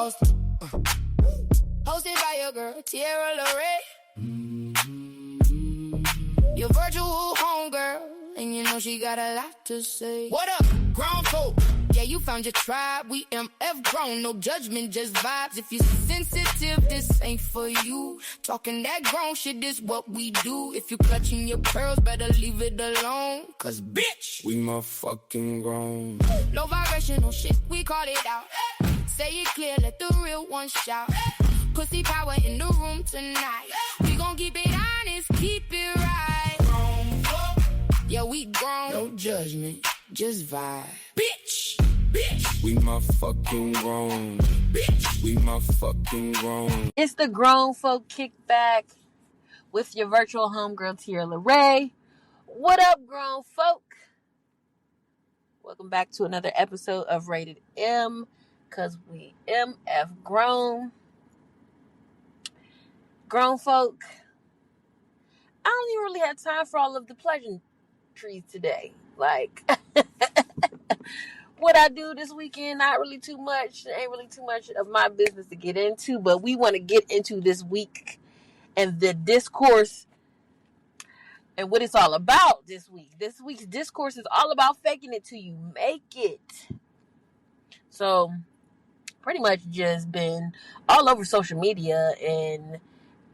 Hosted by your girl, Tierra Laray. Your virtual homegirl, and you know she got a lot to say. What up, grown folk? Yeah, you found your tribe. We MF grown, no judgment, just vibes. If you're sensitive, this ain't for you. Talking that grown shit, this what we do. If you clutching your pearls, better leave it alone. Cause bitch, we motherfucking grown. Low vibrational shit, we call it out. Say it clear, let the real one shout. Pussy power in the room tonight. We gon' keep it honest, keep it right. Grown folk. Yeah, we grown. No judgment, just vibe. Bitch, bitch. We motherfucking grown. Bitch, we motherfucking grown. It's the Grown Folk Kickback with your virtual homegirl, Tierra Laray. What up, grown folk? Welcome back to another episode of Rated M, because we MF grown. Grown folk, I don't even really have time for all of the pleasantries today. Like, what I do this weekend, not really too much. It ain't really too much of my business to get into, but we want to get into this week and the discourse and what it's all about this week. This week's discourse is all about faking it till you make it. So, pretty much just been all over social media, and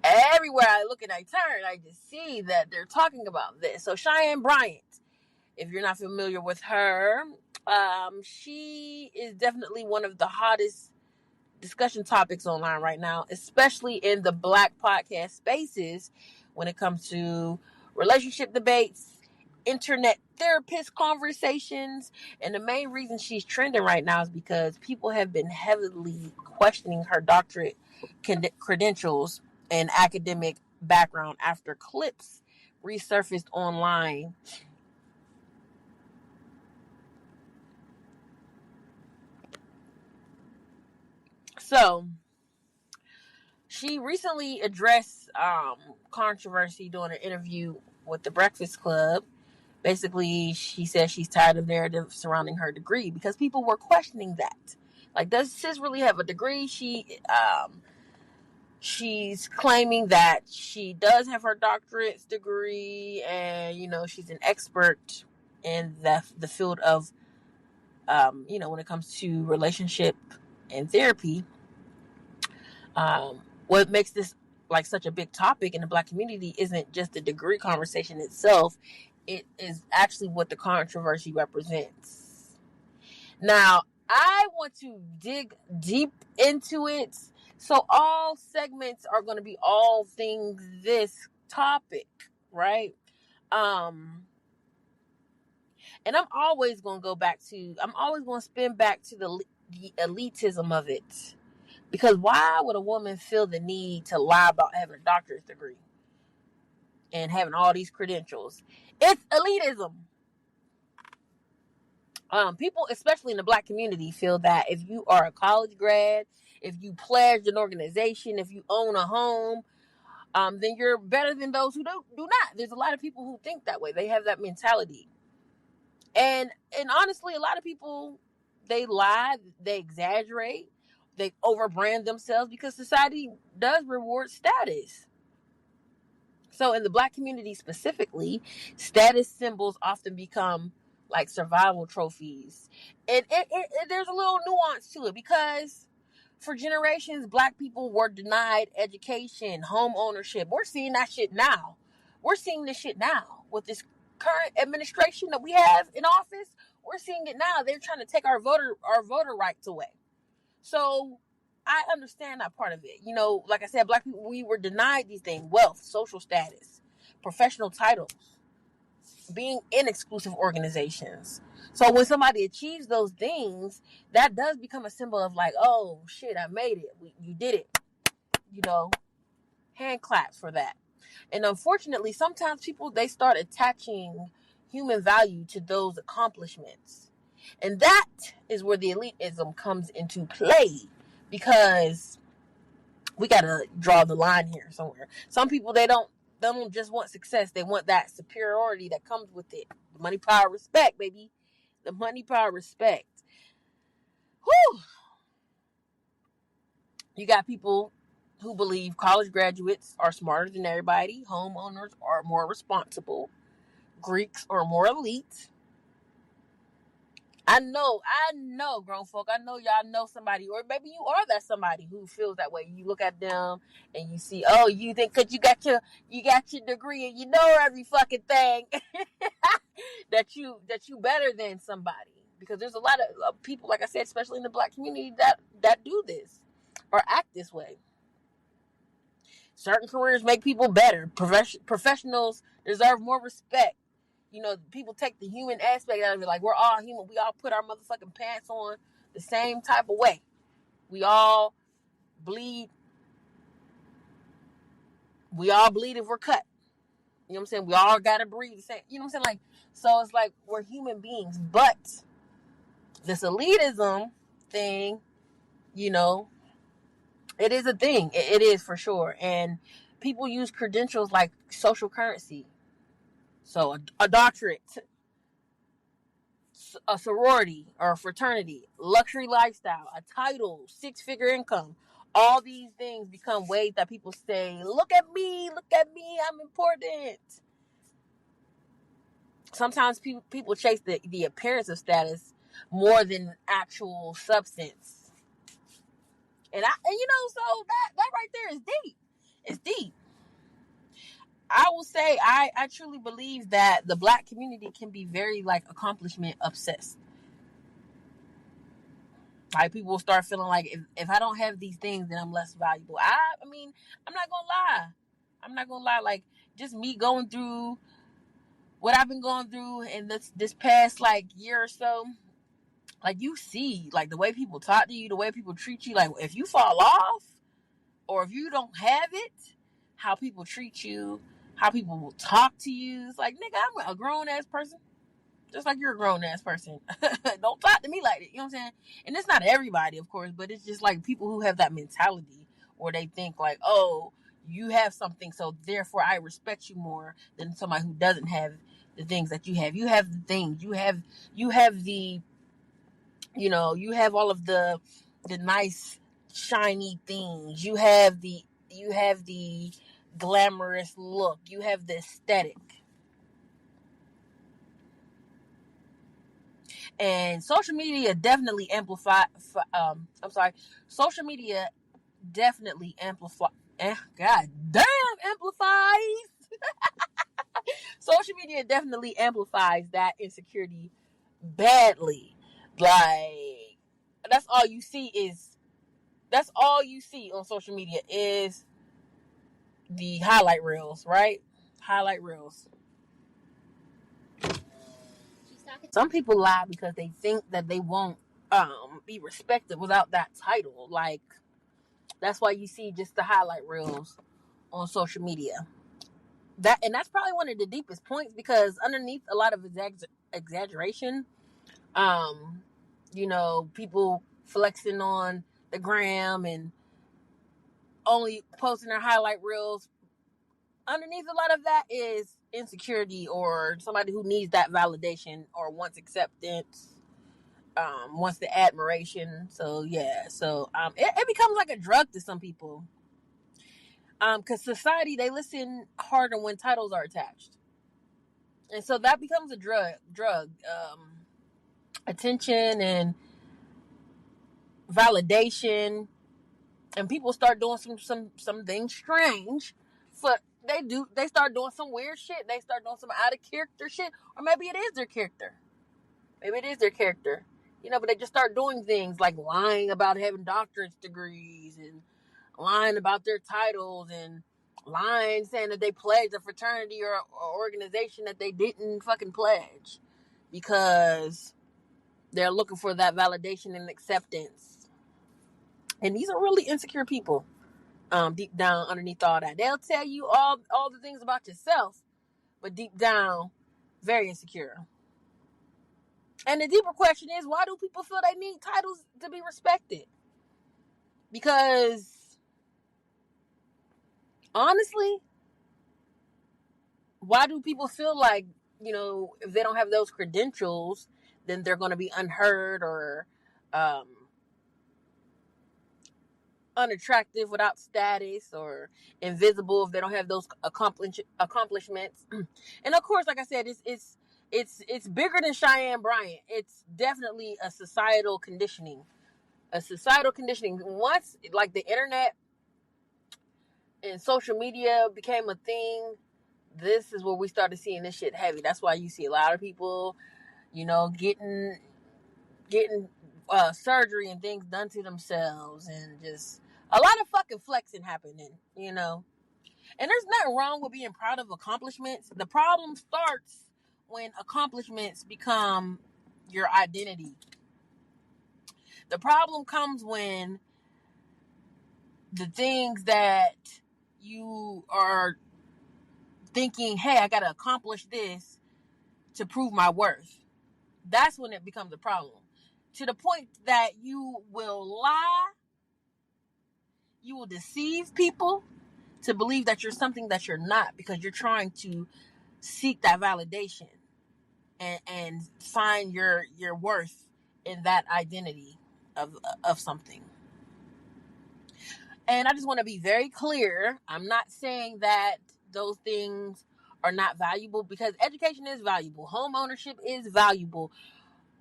everywhere I look and I turn, I just see that they're talking about this. So Cheyenne Bryant, if you're not familiar with her, she is definitely one of the hottest discussion topics online right now, especially in the Black podcast spaces when it comes to relationship debates, internet therapist conversations. And the main reason she's trending right now is because people have been heavily questioning her doctorate credentials and academic background after clips resurfaced online. So she recently addressed controversy during an interview with the Breakfast Club. Basically, she said she's tired of narrative surrounding her degree because people were questioning that. Like, does sis really have a degree? She's claiming that she does have her doctorate degree, and she's an expert in the field of when it comes to relationship and therapy. What makes this like such a big topic in the Black community isn't just the degree conversation itself. It is actually what the controversy represents. Now, I want to dig deep into it. So all segments are going to be all things this topic, right? And I'm alwa's going to spin back to the elitism of it. Because why would a woman feel the need to lie about having a doctorate degree and having all these credentials? It's elitism. People, especially in the Black community, feel that if you are a college grad, if you pledged an organization, if you own a home, then you're better than those who do not. There's a lot of people who think that way. They have that mentality. And honestly, a lot of people, they lie, they exaggerate, they overbrand themselves because society does reward status. So in the Black community specifically, status symbols often become like survival trophies. And there's a little nuance to it because for generations, Black people were denied education, home ownership. We're seeing that shit now. We're seeing this shit now with this current administration that we have in office. We're seeing it now. They're trying to take our voter rights away. So I understand that part of it. Like I said, Black people, we were denied these things: wealth, social status, professional titles, being in exclusive organizations. So when somebody achieves those things, that does become a symbol of like, oh shit, I made it. You did it. Hand claps for that. And unfortunately, sometimes people, they start attaching human value to those accomplishments. And that is where the elitism comes into play, because we got to draw the line here somewhere. Some people, they don't just want success. They want that superiority that comes with it. The money, power, respect, baby. The money, power, respect. Whew. You got people who believe college graduates are smarter than everybody, homeowners are more responsible, Greeks are more elite. I know, grown folk. I know y'all know somebody, or maybe you are that somebody who feels that way. You look at them and you see, oh, you think because you got your degree and you know every fucking thing that you better than somebody. Because there's a lot of people, like I said, especially in the black community, that do this or act this way. Certain careers make people better. Professionals deserve more respect. You know, people take the human aspect out of it. Like, we're all human. We all put our motherfucking pants on the same type of way. We all bleed. We all bleed if we're cut. You know what I'm saying? We all gotta breathe the same. You know what I'm saying? Like, so it's like we're human beings. But this elitism thing, you know, it is a thing. It is for sure. And people use credentials like social currency. So a doctorate, a sorority or a fraternity, luxury lifestyle, a title, six-figure income. All these things become ways that people say, look at me, I'm important. Sometimes people chase the appearance of status more than actual substance. And you know, so that right there is deep. It's deep. I will say I truly believe that the black community can be very like accomplishment obsessed. Like, people will start feeling like if I don't have these things, then I'm less valuable. I mean, I'm not gonna lie. Like, just me going through what I've been going through in this past like year or so, like, you see like the way people talk to you, the way people treat you. Like, if you fall off or if you don't have it, how people treat you, how people will talk to you. It's like, nigga, I'm a grown ass person. Just like you're a grown ass person. Don't talk to me like that. You know what I'm saying? And it's not everybody, of course, but it's just like people who have that mentality where they think like, oh, you have something, so therefore I respect you more than somebody who doesn't have the things that you have. You have the things. You have the, you know, you have all of the nice shiny things. You have the glamorous look. You have the aesthetic. And social media definitely social media definitely God damn, amplifies. Social media definitely amplifies that insecurity badly. Like, that's all you see on social media is the highlight reels, right? Highlight reels. Some people lie because they think that they won't be respected without that title. Like, that's why you see just the highlight reels on social media. That's probably one of the deepest points, because underneath a lot of exaggeration, you know, people flexing on the gram and only posting their highlight reels. Underneath a lot of that is insecurity, or somebody who needs that validation or wants acceptance, wants the admiration. So yeah, so it becomes like a drug to some people. Because society, they listen harder when titles are attached, and so that becomes a drug. Attention and validation, and people start doing some things strange. But they start doing some weird shit. They start doing some out of character shit, or maybe it is their character. You know, but they just start doing things like lying about having doctorate degrees and lying about their titles and lying saying that they pledged a fraternity or organization that they didn't fucking pledge, because they're looking for that validation and acceptance. And these are really insecure people. Deep down underneath all that, they'll tell you all the things about yourself, but deep down, very insecure. And the deeper question is, why do people feel they need titles to be respected? Because honestly, why do people feel like, you know, if they don't have those credentials, then they're going to be unheard or unattractive without status, or invisible if they don't have those accomplishments. And of course, like I said, it's bigger than Cheyenne Bryant. It's definitely a societal conditioning. Once, like, the internet and social media became a thing, this is where we started seeing this shit heavy. That's why you see a lot of people, getting surgery and things done to themselves, and just a lot of fucking flexing happening, And there's nothing wrong with being proud of accomplishments. The problem starts when accomplishments become your identity. The problem comes when the things that you are thinking, hey, I got to accomplish this to prove my worth. That's when it becomes a problem. To the point that you will lie, you will deceive people to believe that you're something that you're not, because you're trying to seek that validation and find your worth in that identity of something. And I just want to be very clear. I'm not saying that those things are not valuable, because education is valuable. Home ownership is valuable.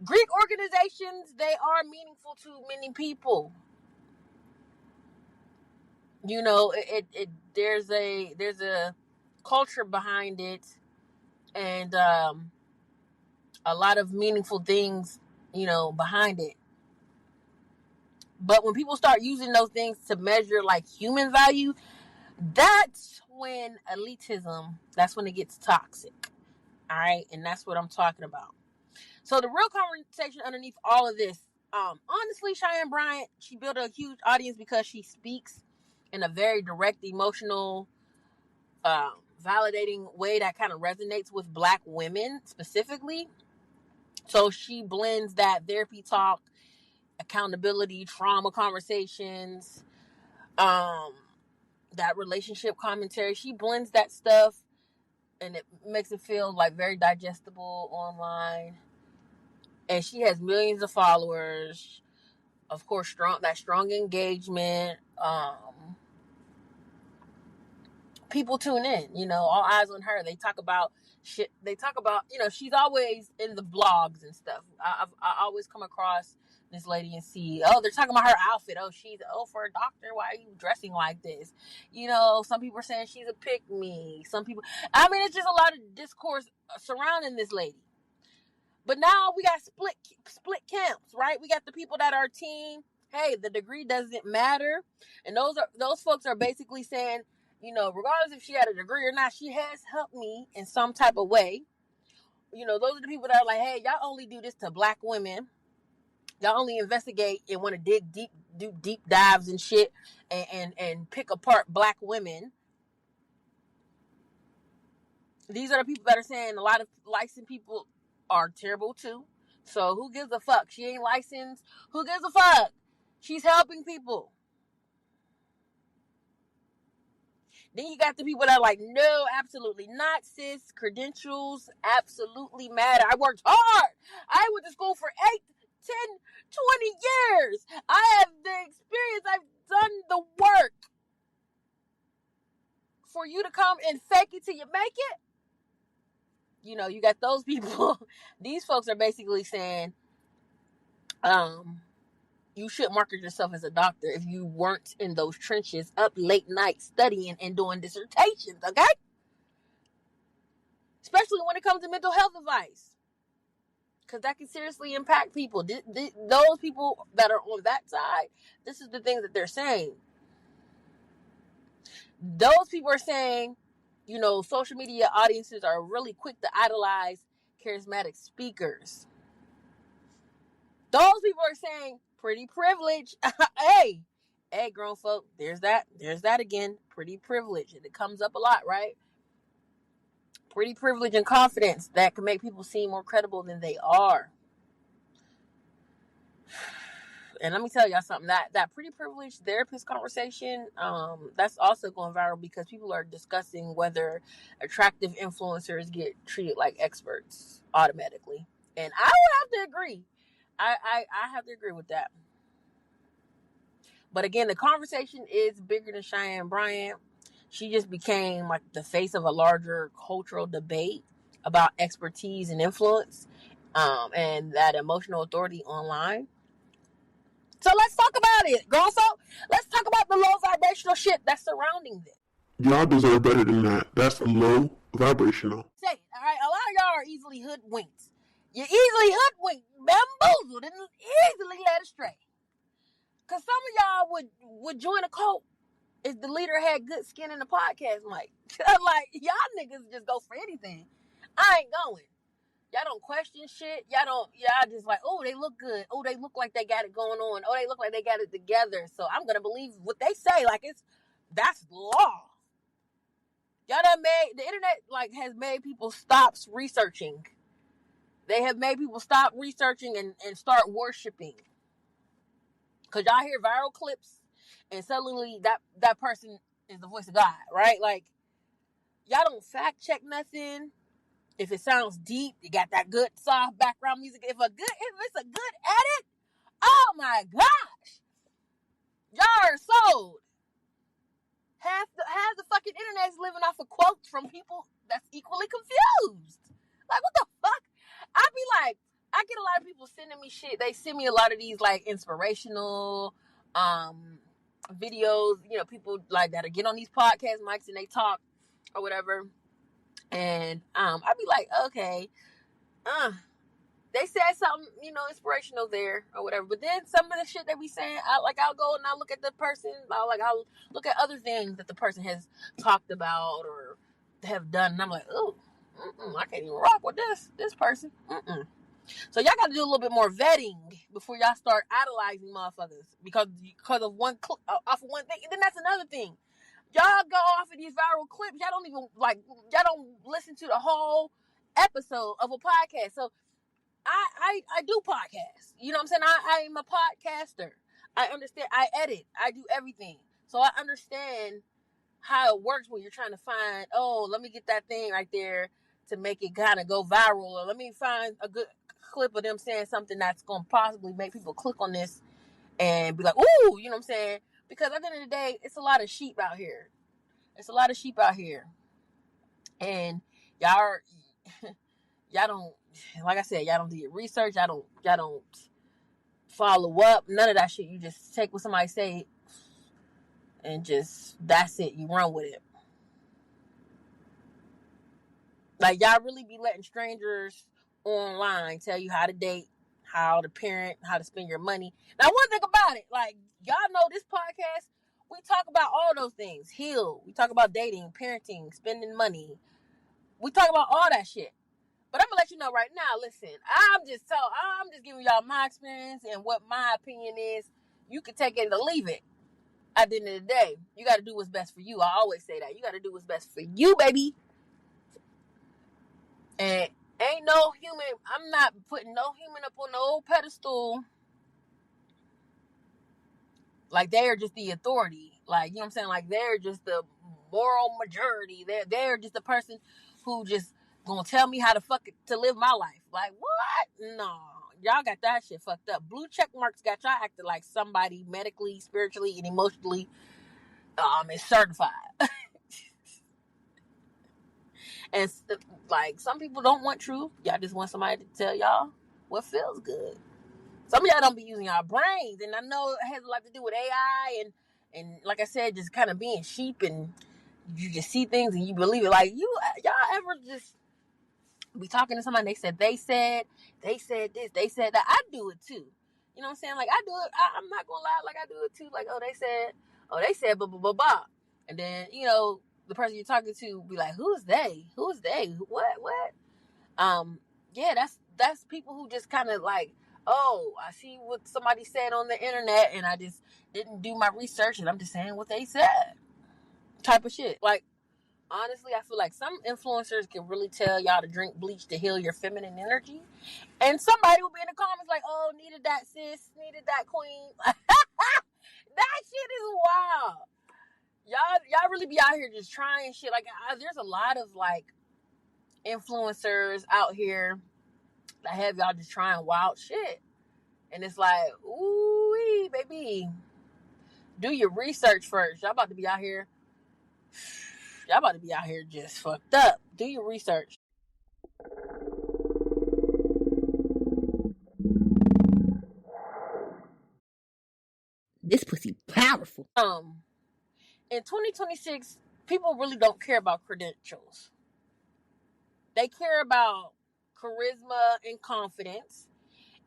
Greek organizations, they are meaningful to many people. There's a culture behind it, and a lot of meaningful things, behind it. But when people start using those things to measure like human value, that's when that's when it gets toxic. All right. And that's what I'm talking about. So the real conversation underneath all of this, honestly, Cheyenne Bryant, she built a huge audience because she speaks in a very direct, emotional, validating way that kind of resonates with Black women specifically. So she blends that therapy talk, accountability, trauma conversations, that relationship commentary. She blends that stuff, and it makes it feel like very digestible online. And she has millions of followers. Of course, strong engagement. People tune in, all eyes on her. They talk about shit. They talk about, she's always in the blogs and stuff. I always come across this lady and see, they're talking about her outfit. For a doctor, why are you dressing like this? Some people are saying she's a pick-me. Some people, it's just a lot of discourse surrounding this lady. But now we got split camps, right? We got the people that are team, hey, the degree doesn't matter. And those folks are basically saying, regardless if she had a degree or not, she has helped me in some type of way. Those are the people that are like, hey, y'all only do this to Black women. Y'all only investigate and want to do deep dives and shit and pick apart Black women. These are the people that are saying a lot of licensed people are terrible too. So who gives a fuck? She ain't licensed. Who gives a fuck? She's helping people. Then you got the people that are like, no, absolutely not, sis. Credentials absolutely matter. I worked hard. I went to school for 8, 10, 20 years. I have the experience. I've done the work. For you to come and fake it till you make it? You got those people. These folks are basically saying, you should market yourself as a doctor if you weren't in those trenches up late night studying and doing dissertations, okay? Especially when it comes to mental health advice. Because that can seriously impact people. Those people that are on that side, this is the things that they're saying. Those people are saying, social media audiences are really quick to idolize charismatic speakers. Those people are saying, pretty privilege. hey, grown folk, there's that again. Pretty privilege. And it comes up a lot, right? Pretty privilege and confidence that can make people seem more credible than they are. And let me tell y'all something, that pretty privileged therapist conversation, that's also going viral because people are discussing whether attractive influencers get treated like experts automatically. And I would have to agree. I have to agree with that. But again, the conversation is bigger than Cheyenne Bryant. She just became like the face of a larger cultural debate about expertise and influence, and that emotional authority online. So let's talk about it, girl. So let's talk about the low vibrational shit that's surrounding this. Y'all deserve better than that. That's low vibrational. Say it, all right? A lot of y'all are easily hoodwinked. You're easily hoodwinked, bamboozled, and easily led astray. Because some of y'all would join a cult if the leader had good skin in the podcast mic. Like, y'all niggas just go for anything. I ain't going. Y'all don't question shit. Y'all just like, oh, they look good. Oh, they look like they got it going on. Oh, they look like they got it together. So I'm going to believe what they say. Like, that's law. Y'all done the internet, like, has made people stop researching. They have made people stop researching and start worshiping. Because y'all hear viral clips and suddenly that person is the voice of God, right? Like, y'all don't fact check nothing. If it sounds deep, you got that good soft background music. If it's a good edit, oh my gosh, y'all are sold. Half the fucking internet is living off of quotes from people that's equally confused. Like, what the fuck? I get a lot of people sending me shit. They send me a lot of these like inspirational videos. You know, people like that get on these podcast mics and they talk or whatever. And I'd be like, okay, they said something, you know, inspirational there or whatever. But then some of the shit they be saying, I'll go and I'll look at the person. I'll look at other things that the person has talked about or have done, and I'm like, oh, I can't even rock with this person. So y'all got to do a little bit more vetting before y'all start idolizing motherfuckers because of one off of one thing. And then that's another thing. Y'all go off of these viral clips. Y'all don't listen to the whole episode of a podcast. So I do podcasts. You know what I'm saying? I am a podcaster. I understand. I edit. I do everything. So I understand how it works when you're trying to find, let me get that thing right there to make it kind of go viral. Or let me find a good clip of them saying something that's going to possibly make people click on this and be like, ooh, you know what I'm saying? Because at the end of the day, it's a lot of sheep out here. And y'all don't, like I said, y'all don't do your research. Y'all don't follow up. None of that shit. You just take what somebody say and that's it. You run with it. Like, y'all really be letting strangers online tell you how to date, how to parent, how to spend your money. Now, one thing about it, like, y'all know this podcast, we talk about all those things. Heal. We talk about dating, parenting, spending money. We talk about all that shit. But I'm gonna let you know right now, listen, I'm just giving y'all my experience and what my opinion is. You can take it or leave it. At the end of the day, you gotta do what's best for you. I always say that. You gotta do what's best for you, baby. And ain't no human, I'm not putting no human up on no pedestal. Like, they're just the authority. Like, you know what I'm saying? Like, they're just the moral majority. They're just the person who just gonna tell me how to live my life. Like, what? No. Y'all got that shit fucked up. Blue check marks got y'all acting like somebody medically, spiritually, and emotionally is certified. And like, some people don't want truth. Y'all just want somebody to tell y'all what feels good. Some of y'all don't be using y'all brains, and I know it has a lot to do with AI and like I said, just kind of being sheep, and you just see things and you believe it. Like, y'all ever just be talking to somebody, they said this, they said that. I do it too. You know what I'm saying? Like, I do it. I'm not gonna lie, like, I do it too. Like, they said blah blah blah blah, and then, you know, the person you're talking to be like, who's they? What? Yeah, that's people who just kind of like, oh, I see what somebody said on the internet and I just didn't do my research and I'm just saying what they said type of shit. Like, honestly, I feel like some influencers can really tell y'all to drink bleach to heal your feminine energy, and somebody will be in the comments like, oh, needed that sis, needed that queen. That shit is wild. Y'all really be out here just trying shit. Like, there's a lot of like influencers out here that have y'all just trying wild shit, and it's like, ooh, baby, Do your research first. Y'all about to be out here. Y'all about to be out here just fucked up. Do your research. This pussy powerful. In 2026, people really don't care about credentials. They care about charisma and confidence.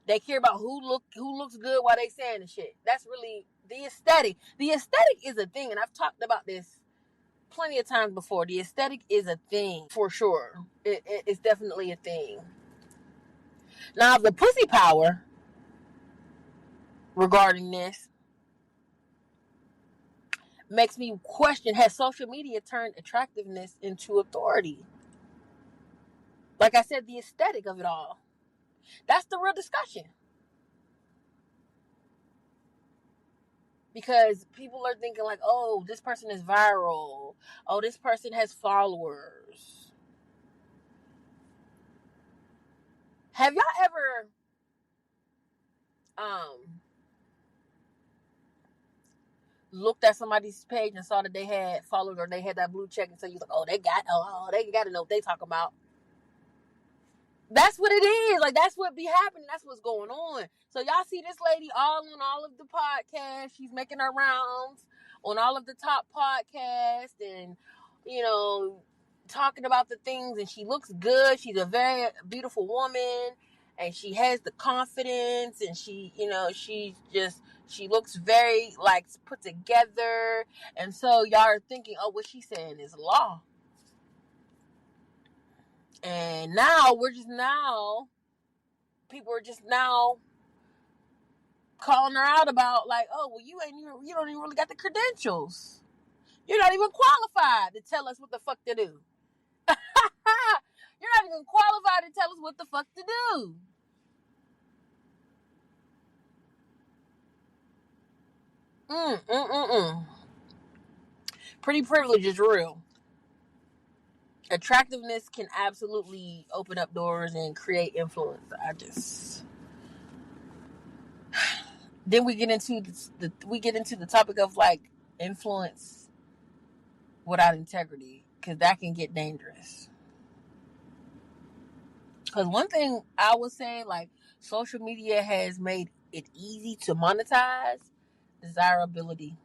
They care about who looks good while they saying the shit. That's really the aesthetic. The aesthetic is a thing, and I've talked about this plenty of times before. The aesthetic is a thing for sure. It's definitely a thing. Now, the pussy power regarding this makes me question: has social media turned attractiveness into authority? Like I said, the aesthetic of it all. That's the real discussion. Because people are thinking like, oh, this person is viral. Oh, this person has followers. Have y'all ever looked at somebody's page and saw that they had followers or they had that blue check, and so you like, oh, they got to know what they talking about. That's what it is. Like, that's what be happening. That's what's going on. So y'all see this lady all on all of the podcasts. She's making her rounds on all of the top podcasts and, you know, talking about the things. And she looks good. She's a very beautiful woman. And she has the confidence. And she, you know, she looks very, like, put together. And so y'all are thinking, oh, what she's saying is law. And now people are just now calling her out about like, oh, well, you don't even really got the credentials. You're not even qualified to tell us what the fuck to do. You're not even qualified to tell us what the fuck to do. Pretty privilege is real. Attractiveness can absolutely open up doors and create influence. Then we get into the topic of like influence without integrity, because that can get dangerous. Because one thing I would say, like, social media has made it easy to monetize desirability,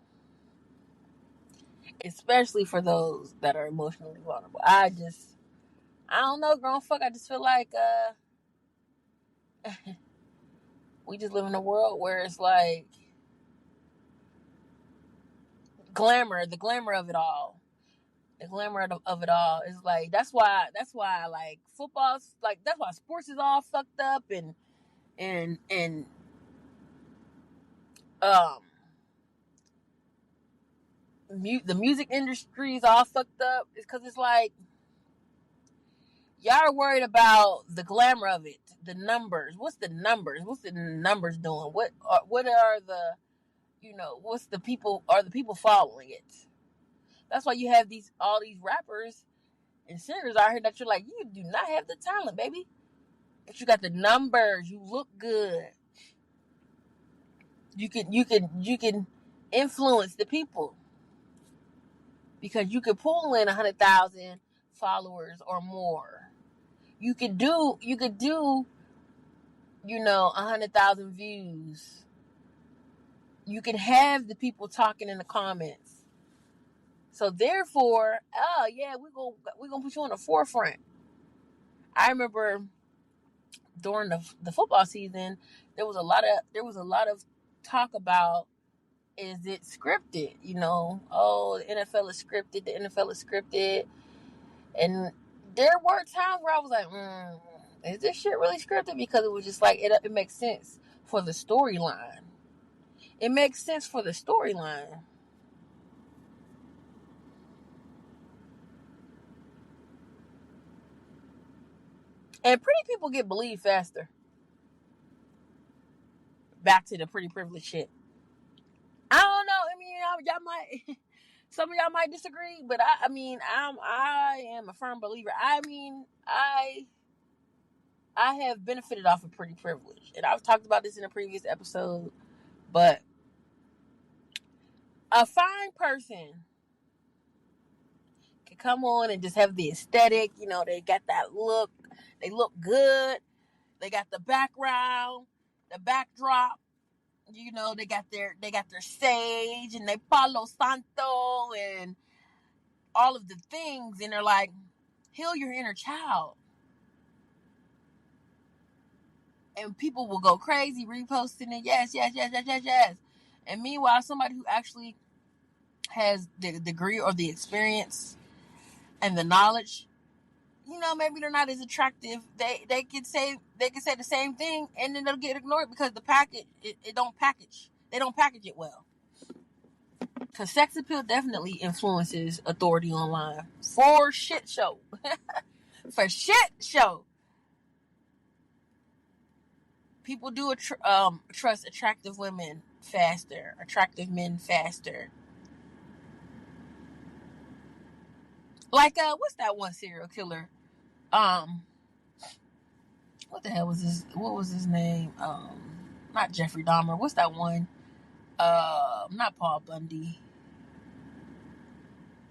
especially for those that are emotionally vulnerable. I don't know, grown fuck. I just feel like we just live in a world where it's like the glamour of it all. The glamour of it all is like that's why like football's like that's why sports is all fucked up and the music industry is all fucked up. It's because it's like y'all are worried about the glamour of it, the numbers. What's the numbers? What's the numbers doing? What are the, you know, what's the people, are the people following it? That's why you have all these rappers and singers out here that you're like, you do not have the talent, baby, but you got the numbers. You look good. You can influence the people because you could pull in 100,000 followers or more. You could do, you know, 100,000 views. You can have the people talking in the comments. So therefore, oh yeah, we're gonna put you on the forefront. I remember during the football season, there was a lot of talk about, is it scripted? You know, oh, the NFL is scripted. And there were times where I was like, is this shit really scripted? Because it was just like, it makes sense for the storyline. It makes sense for the storyline. And pretty people get believed faster. Back to the pretty privileged shit. I don't know. I mean, y'all might, some of y'all might disagree, but I am a firm believer. I mean, I have benefited off of pretty privilege, and I've talked about this in a previous episode. But A fine person can come on and just have the aesthetic. You know, they got that look. They look good. They got the background, the backdrop. You know, they got their sage and they Palo Santo and all of the things, and they're like, heal your inner child. And people will go crazy reposting it. Yes. And meanwhile, somebody who actually has the degree or the experience and the knowledge, you know, maybe they're not as attractive. They could say the same thing, and then they'll get ignored because the package it don't package. They don't package it well. Because sex appeal definitely influences authority online for shit show. For shit show. People do trust attractive women faster, attractive men faster. Like what's that one serial killer? What the hell was his? What was his name? Not Jeffrey Dahmer. What's that one? Not Paul Bundy.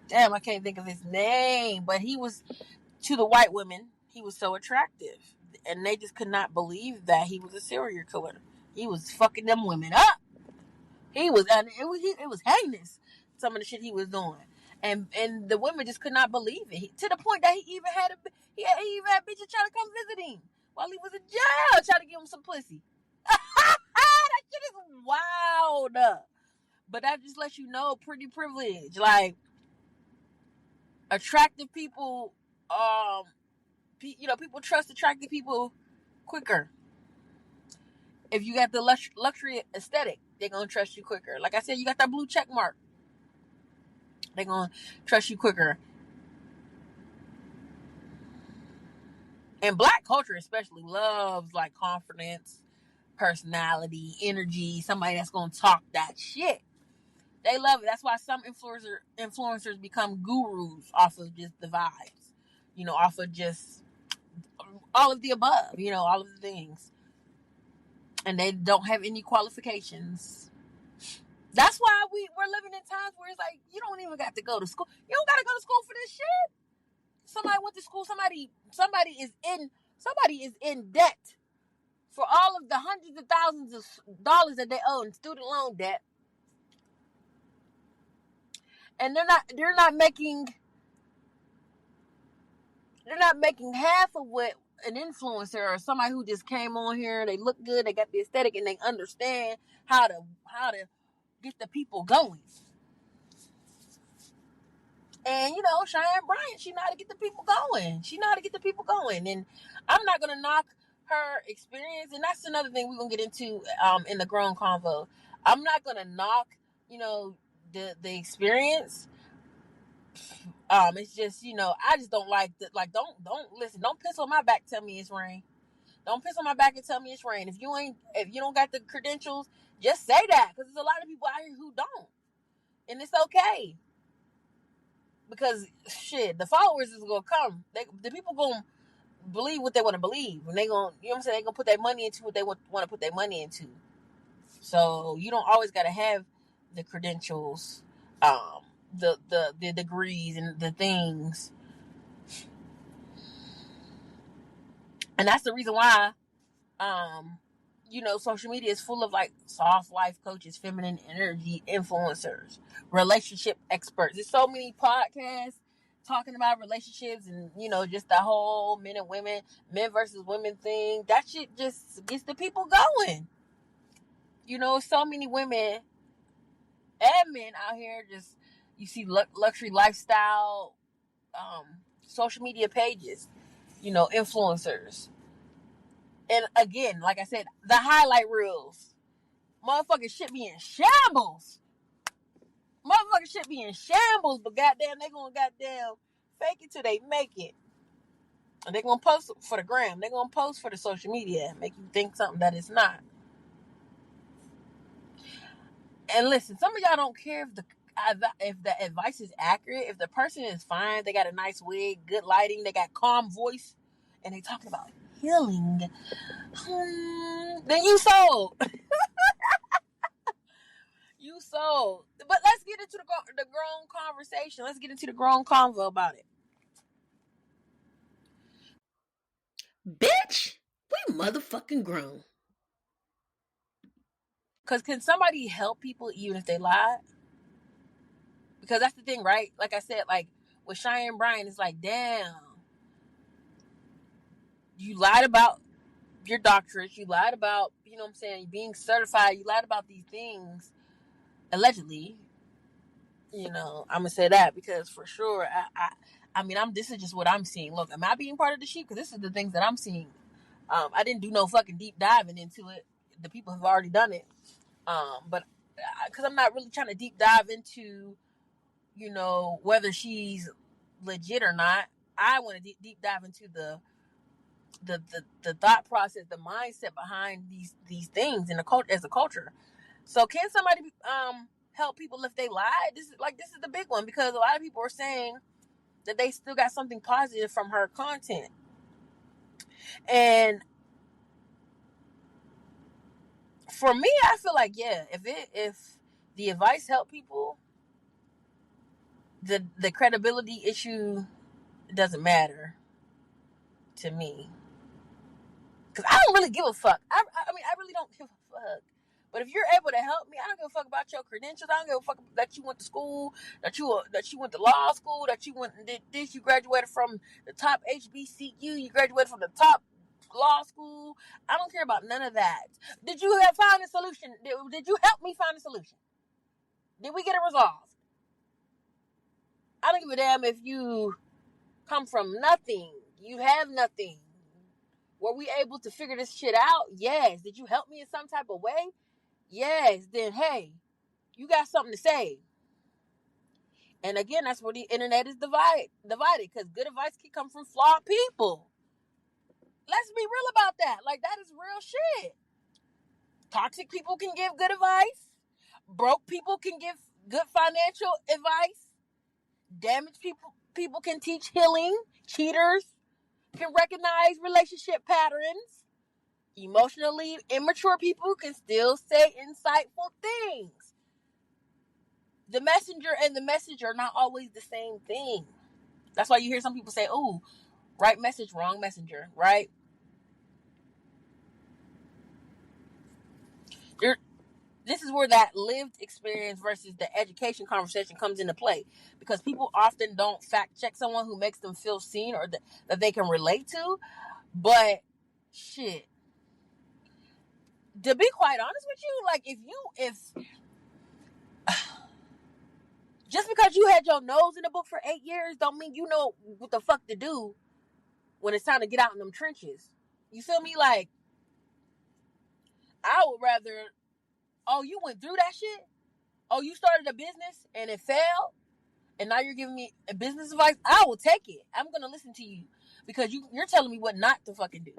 Damn, I can't think of his name. But he was, to the white women, he was so attractive, and they just could not believe that he was a serial killer. He was fucking them women up. He was, and it was heinous. Some of the shit he was doing, and the women just could not believe it. To the point that he even had bitches trying to come visit him while he was in jail, trying to give him some pussy. That shit is wild. But that just lets you know pretty privilege. Like, attractive people, people trust attractive people quicker. If you got the luxury aesthetic, they're going to trust you quicker. Like I said, you got that blue check mark. They're going to trust you quicker. And black culture especially loves, like, confidence, personality, energy, somebody that's going to talk that shit. They love it. That's why some influencers become gurus off of just the vibes. You know, off of just all of the above. You know, all of the things. And they don't have any qualifications. That's why we're living in times where it's like, you don't even got to go to school. You don't got to go to school for this shit. Somebody went to school. Somebody is in debt for all of the hundreds of thousands of dollars that they owe in student loan debt. And they're not making half of what an influencer or somebody who just came on here, they look good, they got the aesthetic, and they understand how to get the people going. And, you know, Cheyenne Bryant, she know how to get the people going. And I'm not going to knock her experience. And that's another thing we're going to get into in the Grown Convo. I'm not going to knock, you know, the experience. It's just, you know, I just don't like that. Like, don't listen. Don't piss on my back. Tell me it's rain. Don't piss on my back and tell me it's rain. If you don't got the credentials, just say that, because there's a lot of people out here who don't, and it's okay. Because shit, the followers is gonna come. The people gonna believe what they want to believe, and they gonna, you know what I'm saying, they gonna put their money into what they want to put their money into. So you don't always gotta have the credentials, the degrees and the things. And that's the reason why, you know, social media is full of, like, soft life coaches, feminine energy influencers, relationship experts. There's so many podcasts talking about relationships and, you know, just the whole men versus women thing. That shit just gets the people going. You know, so many women and men out here just, you see luxury lifestyle, social media pages, you know, influencers. And again, like I said, the highlight reels. Motherfuckers shit be in shambles. But goddamn, they gonna goddamn fake it till they make it. And they gonna post for the gram. They gonna post for the social media. Make you think something that it's not. And listen, some of y'all don't care if the advice is accurate. If the person is fine, they got a nice wig, good lighting, they got calm voice, and they talking about healing, then you sold. You sold. But But let's get into the grown conversation. Let's get into the grown convo about it. Bitch, we motherfucking grown. Because can somebody help people even if they lied? Because that's the thing, right? Like I said, like with Cheyenne Bryant, it's like, damn, you lied about your doctorate, you lied about, you know what I'm saying, being certified, you lied about these things, allegedly. You know, I'm gonna say that because for sure, I mean, this is just what I'm seeing. Look, am I being part of the sheep? Because this is the things that I'm seeing. I didn't do no fucking deep diving into it. The people have already done it. But because I'm not really trying to deep dive into, you know, whether she's legit or not. I want to deep dive into the thought process, the mindset behind these things in the culture as a culture. So can somebody help people if they lie? This is the big one, because a lot of people are saying that they still got something positive from her content. And for me, I feel like, yeah, if the advice help people, the credibility issue doesn't matter to me. Because I don't really give a fuck. I mean, I really don't give a fuck. But if you're able to help me, I don't give a fuck about your credentials. I don't give a fuck that you went to school, that you went to law school, that you went and did this. You graduated from the top HBCU. You graduated from the top law school. I don't care about none of that. Did you find a solution? Did you help me find a solution? Did we get it resolved? I don't give a damn if you come from nothing. You have nothing. Were we able to figure this shit out? Yes. Did you help me in some type of way? Yes. Then, hey, you got something to say. And again, that's where the internet is divided. Because good advice can come from flawed people. Let's be real about that. Like, that is real shit. Toxic people can give good advice. Broke people can give good financial advice. Damaged people can teach healing. Cheaters can recognize relationship patterns. Emotionally immature people can still say insightful things. The messenger and the message are not always the same thing. That's why you hear some people say, "Ooh, right message, wrong messenger," right? This is where that lived experience versus the education conversation comes into play, because people often don't fact check someone who makes them feel seen or that they can relate to. But shit, to be quite honest with you, like if just because you had your nose in the book for 8 years don't mean you know what the fuck to do when it's time to get out in them trenches. You feel me? Like, I would rather, oh, you went through that shit? Oh, you started a business and it failed? And now you're giving me a business advice? I will take it. I'm going to listen to you because you're telling me what not to fucking do.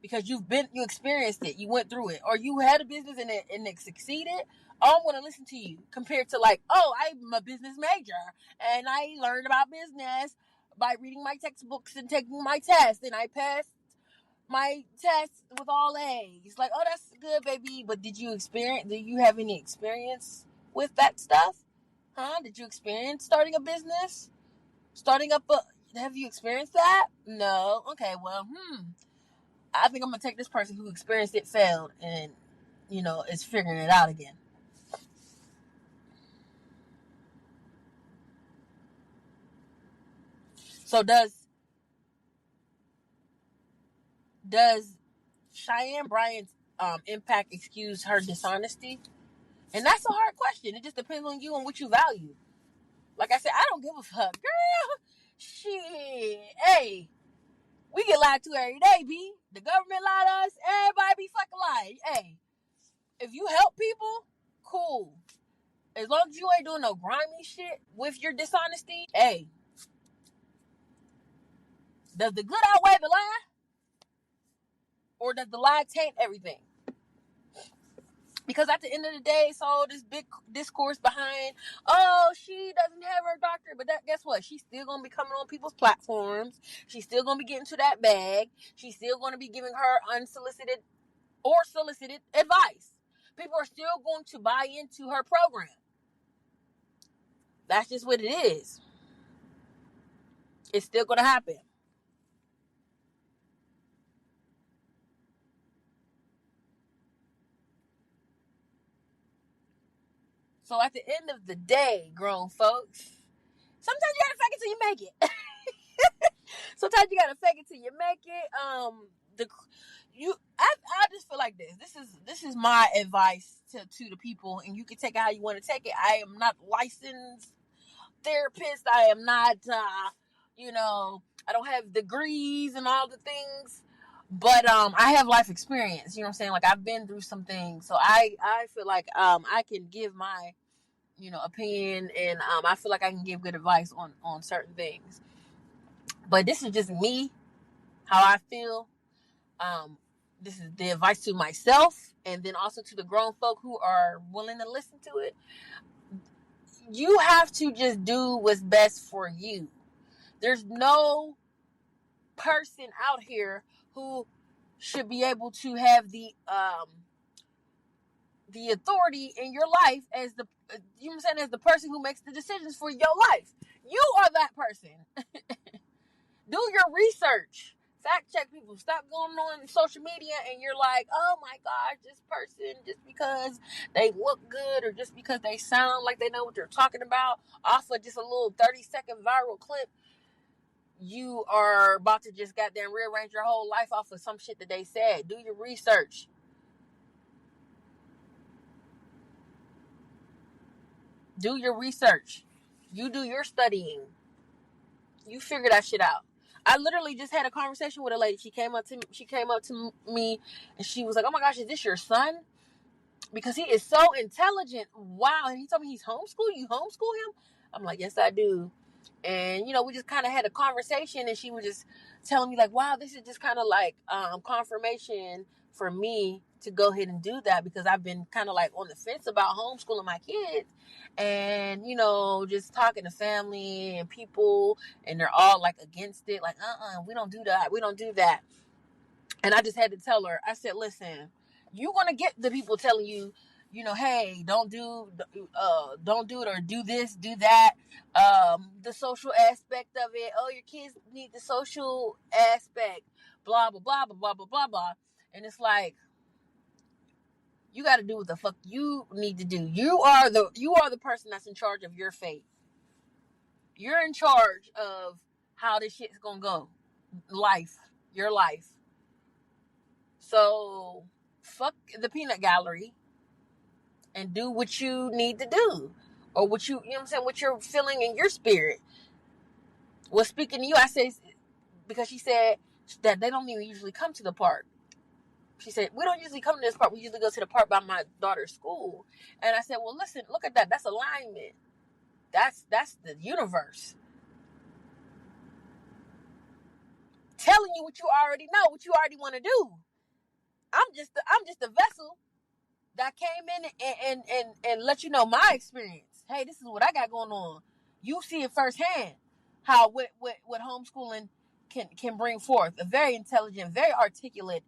Because you experienced it, you went through it, or you had a business and it succeeded. Oh, I'm going to listen to you, compared to like, oh, I'm a business major and I learned about business by reading my textbooks and taking my test, and I passed my test with all A's. Like, oh, that's good, baby. But did you have any experience with that stuff? Huh? Did you experience starting a business? Have you experienced that? No. Okay, well, I think I'm gonna take this person who experienced it, failed, and is figuring it out again. So does Cheyenne Bryant's impact excuse her dishonesty? And that's a hard question. It just depends on you and what you value. Like I said, I don't give a fuck, girl. Shit, hey, we get lied to every day, B. The government lied to us. Everybody be fucking lying. Hey, if you help people, cool. As long as you ain't doing no grimy shit with your dishonesty, hey, does the good outweigh the lie? Or does the lie taint everything? Because at the end of the day, so this big discourse behind, oh, she doesn't have her doctorate, but guess what? She's still going to be coming on people's platforms. She's still going to be getting to that bag. She's still going to be giving her unsolicited or solicited advice. People are still going to buy into her program. That's just what it is. It's still going to happen. So at the end of the day, grown folks, sometimes you gotta fake it till you make it. Sometimes you gotta fake it till you make it. I just feel like this is my advice to the people, and you can take it how you want to take it. I am not licensed therapist. I am not I don't have degrees and all the things, but I have life experience. You know what I'm saying? Like, I've been through some things, so I feel like I can give my opinion, and I feel like I can give good advice on certain things. But this is just me, how I feel. This is the advice to myself, and then also to the grown folk who are willing to listen to it. You have to just do what's best for you. There's no person out here who should be able to have the authority in your life as the as the person who makes the decisions for your life. You are that person. Do your research. Fact check people. Stop going on social media and you're like, oh my gosh, this person, just because they look good or just because they sound like they know what they're talking about off of just a little 30-second viral clip, you are about to just goddamn rearrange your whole life off of some shit that they said. Do your research. Do your research. You do your studying. You figure that shit out. I literally just had a conversation with a lady. She came up to me and she was like, "Oh my gosh, is this your son? Because he is so intelligent." Wow. And he told me he's homeschooled. You homeschool him? I'm like, yes, I do. And we just kind of had a conversation, and she was just telling me like, wow, this is just kind of like confirmation for me to go ahead and do that, because I've been kind of like on the fence about homeschooling my kids, and just talking to family and people, and they're all like against it, like we don't do that. And I just had to tell her, I said, listen, you're gonna get the people telling you, hey, don't do it, or do this, do that. The social aspect of it. Oh, your kids need the social aspect. Blah blah blah blah blah blah blah blah. And it's like, you got to do what the fuck you need to do. You are the person that's in charge of your fate. You're in charge of how this shit's gonna go. Your life. So fuck the peanut gallery and do what you need to do, or what what you're feeling in your spirit. Well, speaking to you, I say, because she said that they don't even usually come to the park. She said, we don't usually come to this park. We usually go to the park by my daughter's school. And I said, well, listen, look at that. That's alignment. That's the universe telling you what you already know, what you already want to do. I'm just a vessel that came in and let you know my experience. Hey, this is what I got going on. You see it firsthand how what homeschooling can bring forth. A very intelligent, very articulate,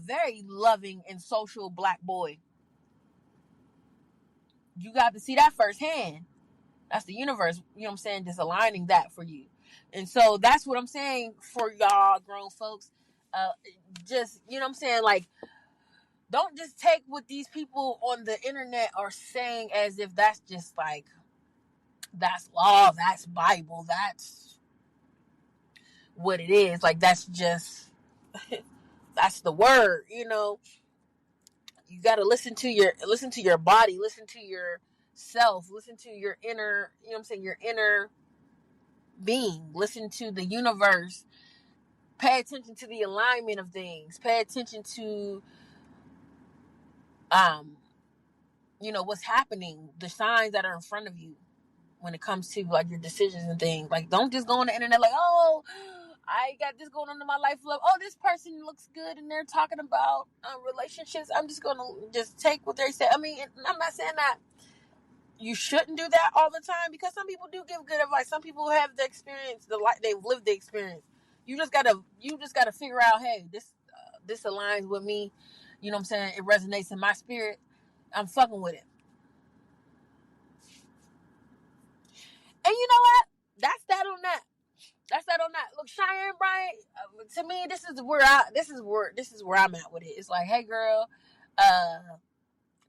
very loving and social black boy. You got to see that firsthand. That's the universe, just aligning that for you. And so that's what I'm saying for y'all grown folks. Just, like, don't just take what these people on the internet are saying as if that's just like, that's law, that's Bible, that's what it is. Like, that's just, that's the word, You got to listen to your body, listen to yourself, listen to your inner, your inner being, listen to the universe, pay attention to the alignment of things, pay attention to, what's happening, the signs that are in front of you when it comes to like your decisions and things. Like, don't just go on the internet like, oh, I got this going on in my life. Oh, this person looks good and they're talking about relationships. I'm just going to just take what they say. I mean, I'm not saying that you shouldn't do that all the time, because some people do give good advice. Some people have the experience, they've lived the experience. You just gotta figure out, hey, this aligns with me. It resonates in my spirit. I'm fucking with it. And you know what? That's that on that. That's that on that. Look, Cheyenne Bryant. To me, this is where I'm at with it. It's like, hey, girl,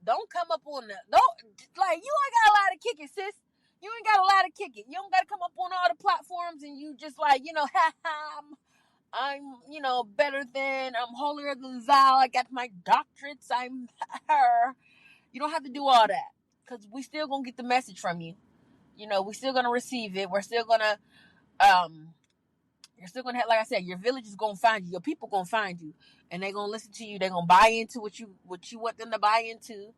don't come up on the don't like you ain't got a lot to kick it, sis. You ain't got a lot to kick it. You don't got to come up on all the platforms and you just like I'm better than I'm holier than thou. I got my doctorates. I'm her. You don't have to do all that because we still gonna get the message from you. We still gonna receive it. We're still gonna you're still gonna have, like I said, your village is gonna find you, your people gonna find you, and they're gonna listen to you. They're gonna buy into what you want them to buy into,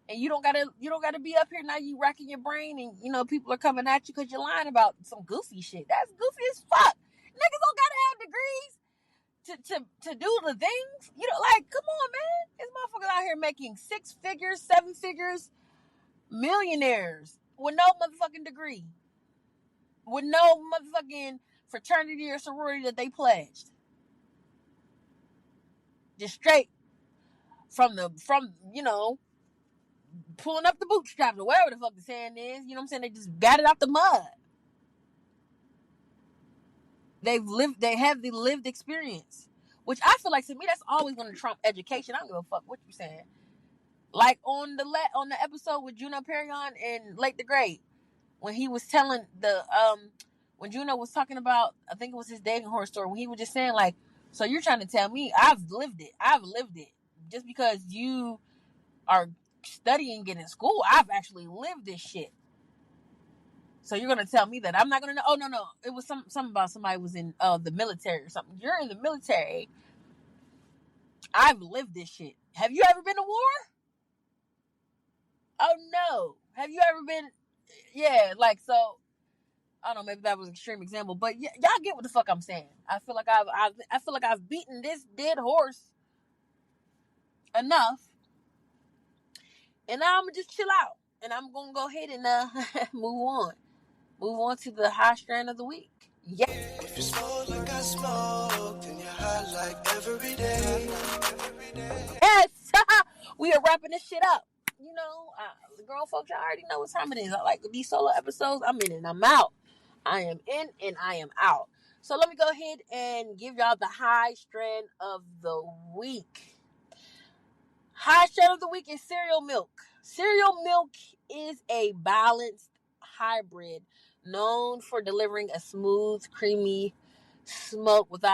and you don't gotta be up here now. You racking your brain, and people are coming at you because you're lying about some goofy shit. That's goofy as fuck. Niggas don't gotta have degrees to do the things. Like, come on, man. This motherfuckers out here making 6 figures, 7 figures, millionaires with no motherfucking degree, with no motherfucking fraternity or sorority that they pledged. Just straight from pulling up the bootstraps or whatever the fuck the saying is. You know what I'm saying? They just got it out the mud. They have the lived experience. Which I feel like, to me, that's always going to trump education. I don't give a fuck what you're saying. Like on the episode with Juno Perion and Lake the Great, when he was telling when Juno was talking about, I think it was his dating horror story, when he was just saying like, so you're trying to tell me I've lived it. Just because you are studying it in school, I've actually lived this shit. So you're gonna tell me that I'm not gonna know? Oh no, it was something about somebody was in the military or something. You're in the military. I've lived this shit. Have you ever been to war? Oh no. Have you ever been? Yeah, like, so I don't know, maybe that was an extreme example, but y'all get what the fuck I'm saying. I feel like I've beaten this dead horse enough, and now I'm gonna just chill out, and I'm gonna go ahead and move on to the high strand of the week. Yeah. If you smoke like I smoke, then you're hot like every day. Yes, we are wrapping this shit up. The grown folks, y'all already know what time it is. I like these solo episodes. I'm in and I'm out. I am in and I am out. So let me go ahead and give y'all the high strand of the week. High strand of the week is cereal milk. Cereal milk is a balanced hybrid known for delivering a smooth, creamy smoke with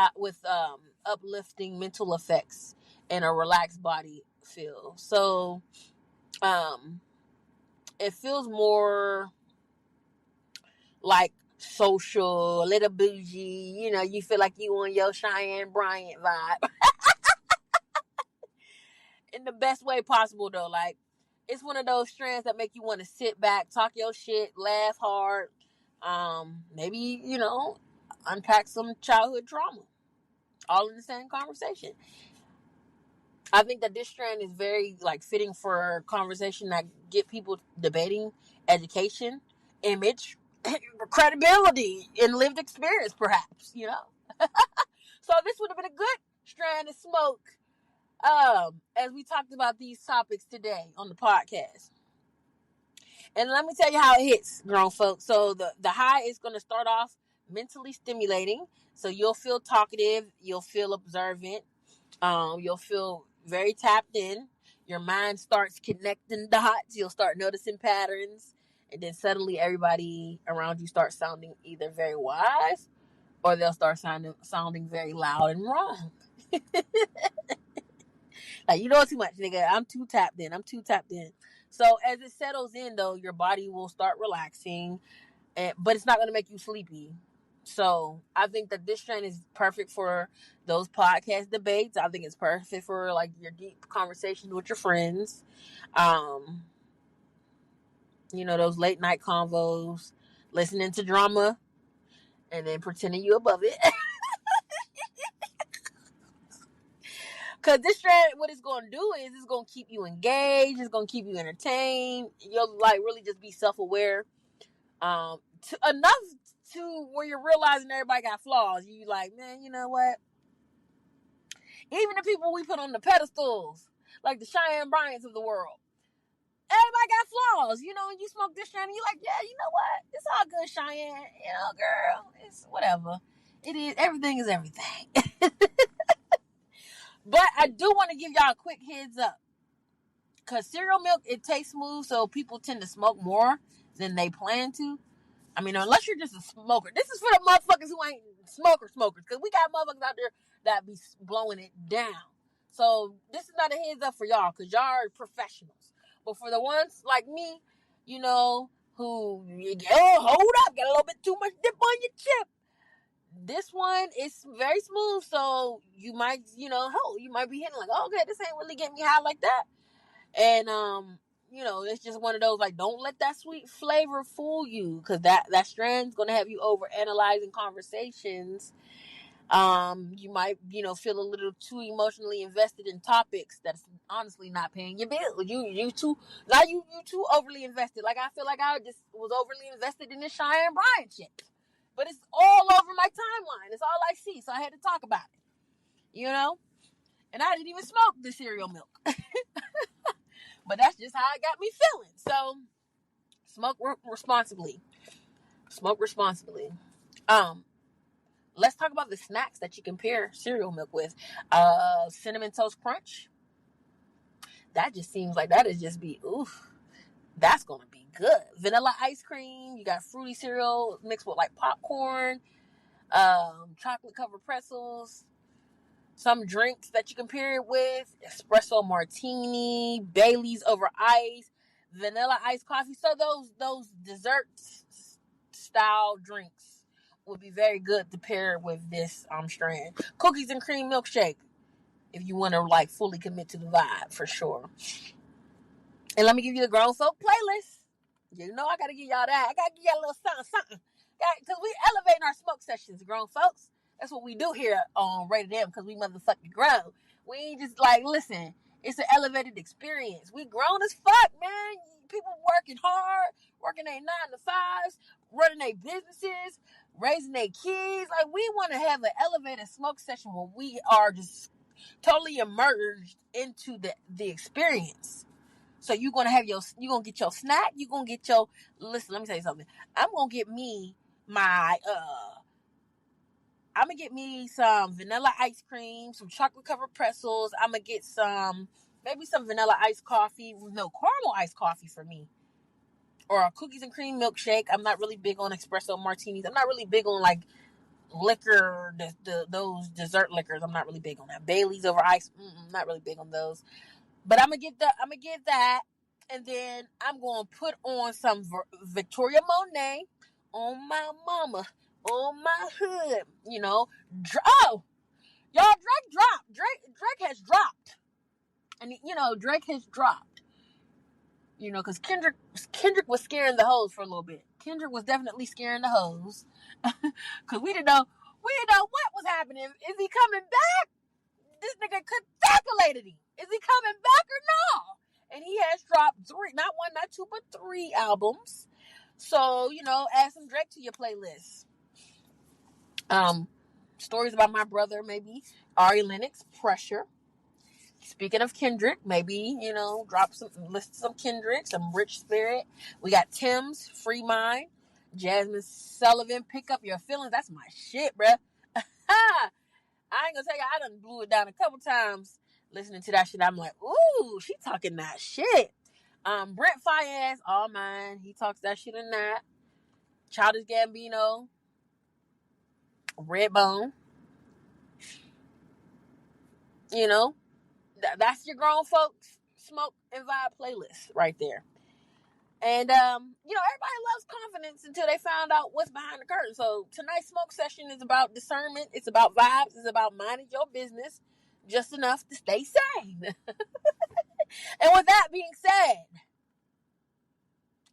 uplifting mental effects and a relaxed body feel. So, it feels more like social, a little bougie. You feel like you on your Cheyenne Bryant vibe in the best way possible, though. Like, it's one of those strands that make you want to sit back, talk your shit, laugh hard, maybe unpack some childhood trauma, all in the same conversation. I think that this strand is very fitting for a conversation that get people debating education, image, credibility, and lived experience, perhaps. So this would have been a good strand to smoke as we talked about these topics today on the podcast. And let me tell you how it hits, grown folks. So the high is going to start off mentally stimulating. So you'll feel talkative, you'll feel observant, you'll feel very tapped in. Your mind starts connecting dots. You'll start noticing patterns. And then suddenly everybody around you starts sounding either very wise or they'll start sounding very loud and wrong. Like, you know too much, nigga. I'm too tapped in. So as it settles in, though, your body will start relaxing, but it's not going to make you sleepy. So I think that this trend is perfect for those podcast debates. I think it's perfect for your deep conversations with your friends. Those late night convos, listening to drama, and then pretending you above it. Because this trend, what it's going to do is it's going to keep you engaged. It's going to keep you entertained. You'll really just be self-aware. Enough to where you're realizing everybody got flaws. You man, you know what? Even the people we put on the pedestals, like the Cheyenne Bryants of the world, everybody got flaws, you know. And you smoke this strand, and you're like, yeah, you know what? It's all good, Cheyenne. You know, girl, it's whatever. It is. Everything is everything. But I do want to give y'all a quick heads up. Because cereal milk, it tastes smooth, so people tend to smoke more than they plan to. I mean, unless you're just a smoker. This is for the motherfuckers who ain't smokers. Because we got motherfuckers out there that be blowing it down. So this is not a heads up for y'all, because y'all are professionals. But for the ones like me, you know, who, hold up, got a little bit too much dip on your chip. This one is very smooth, so you might, you know, you might be hitting like, oh, okay, this ain't really getting me high like that. And you know, it's just one of those, like, don't let that sweet flavor fool you, because that strand's gonna have you over analyzing conversations. You might, you know, feel a little too emotionally invested in topics that's honestly not paying your bill. You too overly invested. Like, I feel like I just was overly invested in this Cheyenne Bryant shit. But it's all over my timeline. It's all I see, so I had to talk about it. You know? And I didn't even smoke the cereal milk. But that's just how it got me feeling. So, smoke responsibly. Smoke responsibly. Let's talk about the snacks that you can pair cereal milk with. Cinnamon Toast Crunch. That just seems like that'd just be, oof. That's gonna be good. Vanilla ice cream. You got fruity cereal mixed with like popcorn. Chocolate covered pretzels. Some drinks that you can pair it with: espresso martini, Bailey's over ice, vanilla iced coffee. So those dessert style drinks would be very good to pair with this strand. Cookies and cream milkshake, if you want to like fully commit to the vibe, for sure. And let me give you the grown folk playlist. You know I gotta give y'all that. I gotta give y'all a little something. Because we elevating our smoke sessions, grown folks. That's what we do here on Rated M, because we motherfucking grown. We ain't just like, listen, it's an elevated experience. We grown as fuck, man. People working hard, working their 9 to 5s, running their businesses, raising their kids. Like, we want to have an elevated smoke session where we are just totally immersed into the experience. So you're gonna get your snack, you're gonna get your, listen, let me tell you something. I'm gonna get me some vanilla ice cream, some chocolate covered pretzels. I'm gonna get maybe some vanilla iced coffee, no, caramel iced coffee for me. Or a cookies and cream milkshake. I'm not really big on espresso martinis. I'm not really big on like liquor, those dessert liquors. I'm not really big on that. Bailey's over ice, not really big on those. But I'm gonna get that, and then I'm gonna put on some Victoria Monet on my mama, on my hood. You know, y'all, Drake dropped. Drake has dropped, and you know Drake has dropped. You know, because Kendrick was scaring the hoes for a little bit. Kendrick was definitely scaring the hoes, because we didn't know what was happening. Is he coming back? This nigga calculated him. Is he coming back or no? And he has dropped 3, not 1, not 2, but 3 albums. So, you know, add some Drake to your playlist. Stories about my brother, maybe. Ari Lennox, Pressure. Speaking of Kendrick, maybe, you know, list some Kendrick, some Rich Spirit. We got Tim's, Free Mind. Jasmine Sullivan, Pick Up Your Feelings. That's my shit, bruh. I ain't gonna tell you, I done blew it down a couple times listening to that shit. I'm like, ooh, she talking that shit. Brent Faiyaz, All Mine. He talks that shit in that. Childish Gambino, Redbone. You know, that's your grown folks smoke and vibe playlist right there. And, you know, everybody loves confidence until they find out what's behind the curtain. So tonight's smoke session is about discernment. It's about vibes. It's about minding your business just enough to stay sane. And with that being said,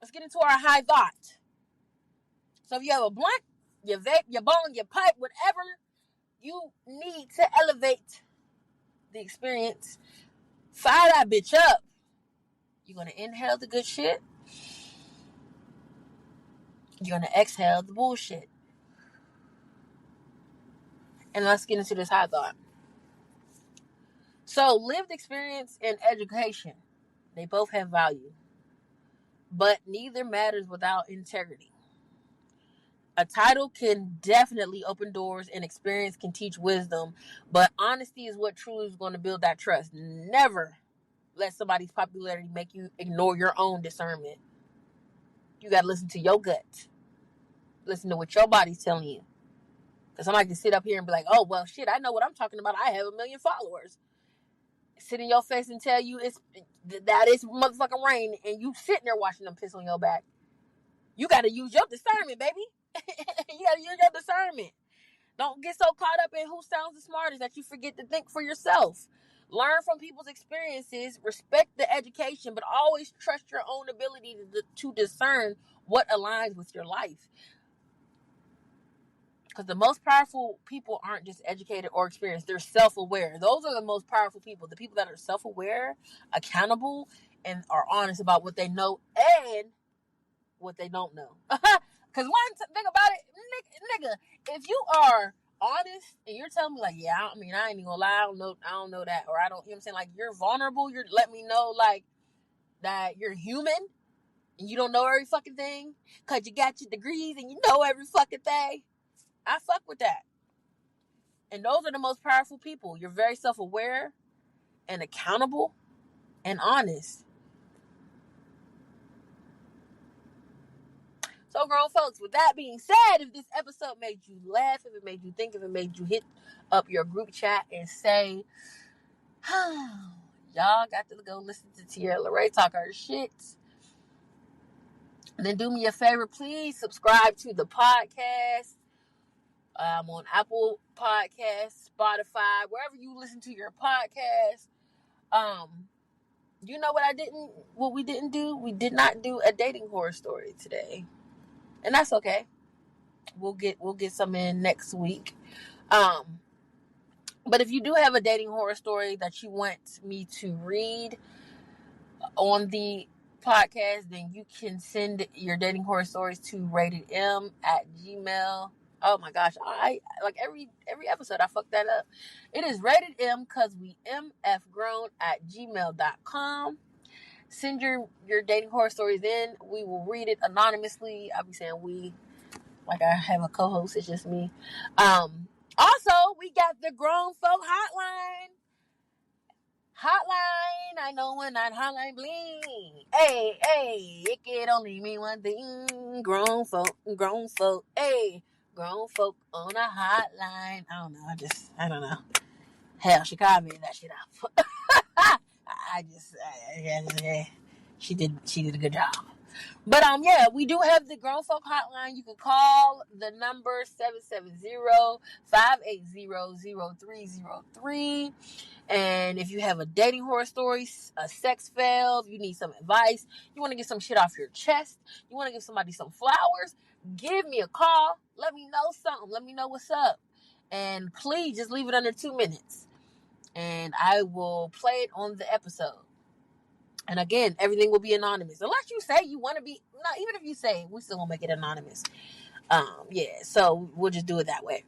let's get into our high thought. So if you have a blunt, your vape, your bong, your pipe, whatever you need to elevate the experience, fire that bitch up. You're going to inhale the good shit. You're going to exhale the bullshit. And let's get into this high thought. So lived experience and education, they both have value. but neither matters without integrity. A title can definitely open doors and experience can teach wisdom, but honesty is what truly is going to build that trust. Never let somebody's popularity make you ignore your own discernment. You got to listen to your gut. Listen to what your body's telling you. Because somebody can sit up here and be like, oh, well, shit, I know what I'm talking about. I have 1 million followers. Sit in your face and tell you that it's motherfucking rain, and you sitting there watching them piss on your back. You got to use your discernment, baby. You got to use your discernment. Don't get so caught up in who sounds the smartest that you forget to think for yourself. Learn from people's experiences, respect the education, but always trust your own ability to discern what aligns with your life. Because the most powerful people aren't just educated or experienced. They're self-aware. Those are the most powerful people. The people that are self-aware, accountable, and are honest about what they know and what they don't know. Because one thing about it, nigga, if you are honest and you're telling me like, yeah, I ain't even gonna lie, I don't know that, or I don't, you know what I'm saying, like, you're vulnerable, you're letting me know like that you're human and you don't know every fucking thing because you got your degrees and you know every fucking thing. I fuck with that. And those are the most powerful people. You're very self-aware and accountable and honest. So, grown folks, with that being said, if this episode made you laugh, if it made you think, if it made you hit up your group chat and say, y'all got to go listen to Tierra Laray talk her shit, then do me a favor, please subscribe to the podcast. I'm on Apple Podcasts, Spotify, wherever you listen to your podcast. You know what we didn't do? We did not do a dating horror story today. And that's okay. We'll get some in next week. But if you do have a dating horror story that you want me to read on the podcast, then you can send your dating horror stories to ratedm@gmail.com. Oh my gosh, I like every episode I fuck that up. It is ratedm cause we mfgrown@gmail.com. Send your dating horror stories in. We will read it anonymously. I'll be saying we, like I have a co-host, it's just me. Also, we got the grown folk hotline. I know when that hotline bling. Hey, it can only mean one thing. Grown folk, hey. Grown folk on a hotline. I don't know. Hell, Chicago made that shit up. She did a good job. But yeah, we do have the grown folk hotline. You can call the number 770-580-0303. And if you have a dating horror story, a sex fail, you need some advice, you want to get some shit off your chest, you want to give somebody some flowers, give me a call. Let me know something. Let me know what's up. And please just leave it under 2 minutes. And I will play it on the episode. And again, everything will be anonymous. Unless you say you want to be, no, even if you say, we still won't make it anonymous. Yeah, so we'll just do it that way.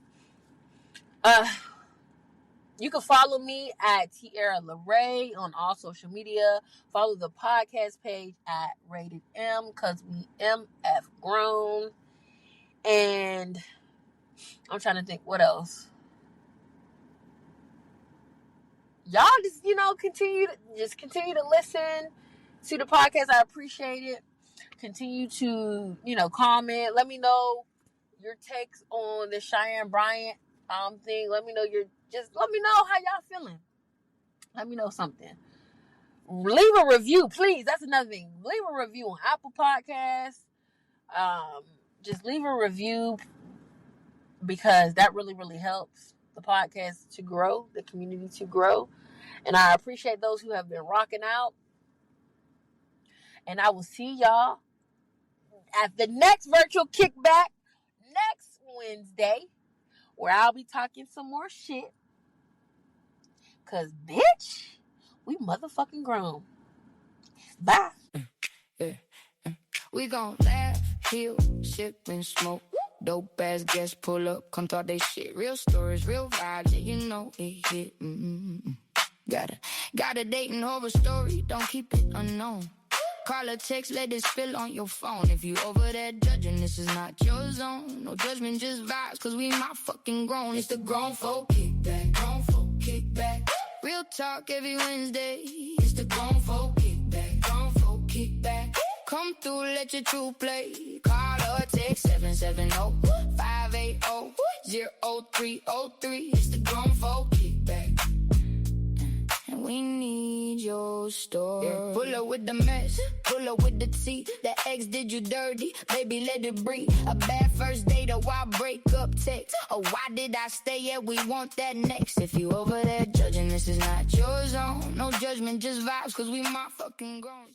You can follow me at Tierra Laray on all social media. Follow the podcast page at Rated M, cause we MF grown. And I'm trying to think what else. Y'all just, continue to listen to the podcast. I appreciate it. Continue to, comment. Let me know your takes on the Cheyenne Bryant thing. Let me know how y'all feeling. Let me know something. Leave a review, please. That's another thing. Leave a review on Apple Podcasts. Just leave a review because that really, really helps the podcast to grow, the community to grow. And I appreciate those who have been rocking out. And I will see y'all at the next virtual kickback next Wednesday, where I'll be talking some more shit. Cause bitch, we motherfucking grown. Bye. We gon' laugh, heal, sip, and smoke. Dope ass guests pull up, come talk they shit. Real stories, real vibes, yeah, it hit. Got a dating horror story, don't keep it unknown. Call or text, let it spill on your phone. If you over there judging, this is not your zone. No judgment, just vibes, cause we my fucking grown. It's the grown folk kickback, grown folk kickback. Real talk every Wednesday. It's the grown folk kickback, grown folk kickback. Come through, let your true play. Call or text 770-580-0303. It's the grown folk kickback. And we need your story. Yeah. Pull up with the mess, pull up with the tea. The ex did you dirty, baby, let it breathe. A bad first date, or why break up text? Or why did I stay? Yeah, we want that next. If you over there judging, this is not your zone. No judgment, just vibes, cause we my fucking grown.